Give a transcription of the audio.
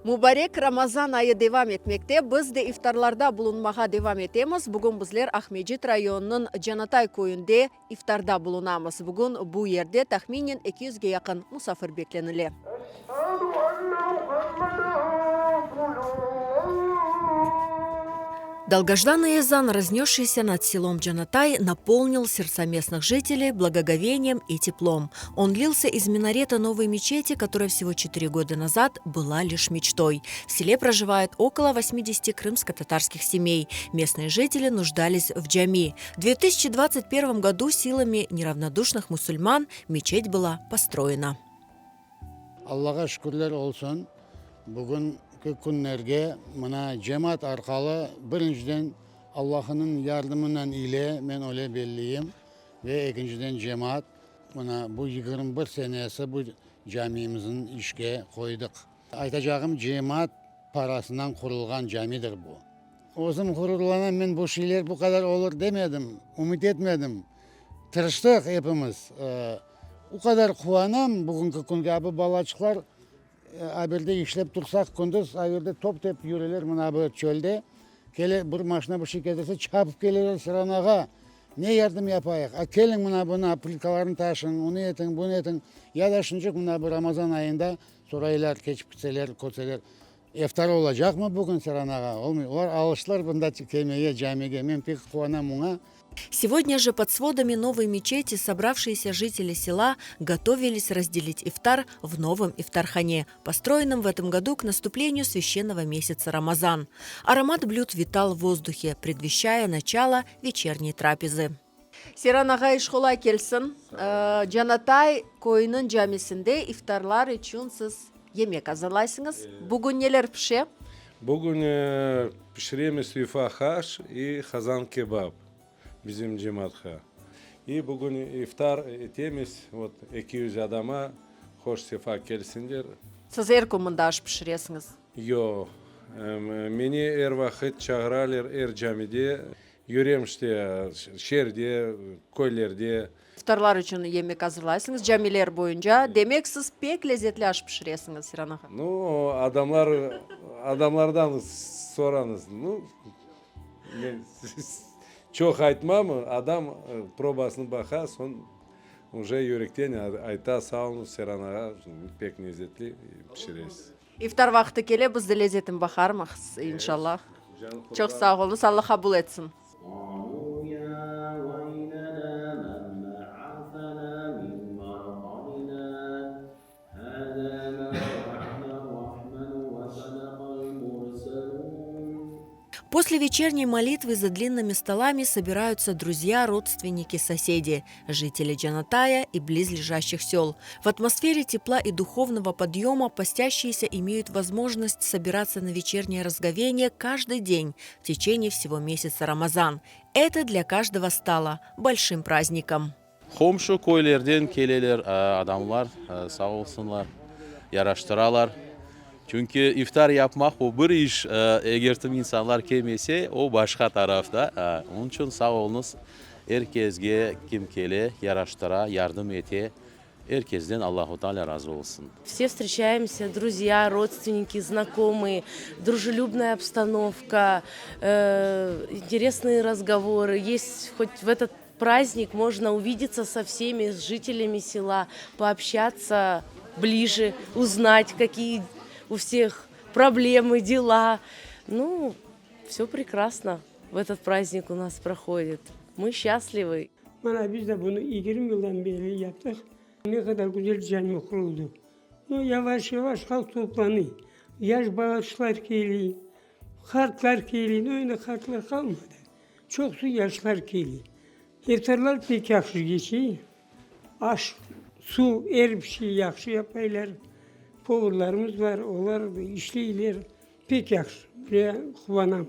Mübarek Ramazan ayı devam etmekte. Biz de iftarlarda bulunmağa devam etemiz. Bugün bizler Ahmedjit rayonunun Canatay köyünde iftarda bulunamız. Bugün bu yerde tahminen 200'ge yakın musafir beklenili. Долгожданный азан, разнесшийся над селом Джанатай, наполнил сердца местных жителей благоговением и теплом. Он лился из минарета новой мечети, которая всего 4 года назад была лишь мечтой. В селе проживает около 80 крымско-татарских семей. Местные жители нуждались в джами. В 2021 году силами неравнодушных мусульман мечеть была построена. Allah'a şükürler olsun. Bugünkü günlerge mına cemaat arkalı birinciden Allah'ın yardımından ile ben öyle belliyim ve ikinciden cemaat mına bu 21 senesi bu camimizin işe koyduk. Aytacağım cemaat parasından kurulgan camidir bu. O zaman kurulanan ben bu şeyler bu kadar olur demedim, umut etmedim. Tırıştık hepimiz. O kadar kuvanam bugünkü günge abi balaçıklar aberde işlep dursak gündüz aberde top tep yürüler mına bu çölde. Kele bir maşına bir şey gelirse çapıp gelirler sıranağa. Ne yardım yapayık? Gelin mına buna aplikalarını taşın, onu etin, bunu etin. Ya da şimdi mına bu Ramazan ayında soraylar, keçipseler, koseler. İftar olacak mı bugün sıranağa? Olmuyor. Onlar alıştılar bunda kemeye, camiye. Ben pek kuvanam ona. Сегодня же под сводами новой мечети собравшиеся жители села готовились разделить ифтар в новом ифтархане, построенном в этом году к наступлению священного месяца Рамазан. Аромат блюд витал в воздухе, предвещая начало вечерней трапезы. Сиранага ишхола келсин. Жанатай койунун жамисинде ифтарлар үчүн сиз емек азырлайсыңыз. Бүгүн нелер пише? Бүгүн пиширемиz вифа хаш и хазан кебаб. Bizim cemaatha. И bugün iftar etemiz. Вот 200 adama hoş sefa gelsinler. Siz her kumunda aş pişiresiniz. Yo. Meni er vakit çağırırlar er camide. Yürüyem işte şehirde, köylerde. İftarlar için yemek hazırlaysınız camiler boyunca. Demek siz pek lezzetli aş pişiresiniz Siranaha. Ну, adamlardan soranız. Ну, çok aytmam, adam probasını bakar, son уже yürekten ayta sağ olun Seranağa pek lezzetli pişiririz. İftar vakti gele biz de lezzetin bakarmız inşallah. Çok sağ olun, Allah kabul etsin. После вечерней молитвы за длинными столами собираются друзья, родственники, соседи, жители Джанатая и близлежащих сел. В атмосфере тепла и духовного подъема постящиеся имеют возможность собираться на вечернее разговение каждый день в течение всего месяца Рамазан. Это для каждого стало большим праздником. Komşu köylerden keleler adamlar sağ olsunlar, yaraştıralar. Çünkü iftar yapmak o bir iş, eğer tüm insanlar kelmese o başka tarafta. Onun için sağ olunuz. Herkesge kim kele, yaraştıra, yardım ete. Herkesten Allahu Teala razı olsun. Все встречаемся, друзья, родственники, знакомые, дружелюбная обстановка, интересные разговоры. Есть хоть в этот праздник можно увидеться со всеми жителями села, пообщаться ближе, узнать, какие у всех проблемы, дела. Ну, все прекрасно в этот праздник у нас проходит. Мы счастливы. Biz de bunu 20 yıldan beri yaptık. Ne kadar güzel cami kuruldu. Yavaş yavaş halk toplanıyor. Yaş bağışlar geliyor. Kartlar geliyor. Öyle kartlar kalmadı. Çoksu yaşlar geliyor. İftarlar pek yakşı geçiyor. Aş, su, bir şey yakşı yapaylar. Povurlarımız var, onlar işleyler. Pek yakşı. Buraya kullanamız.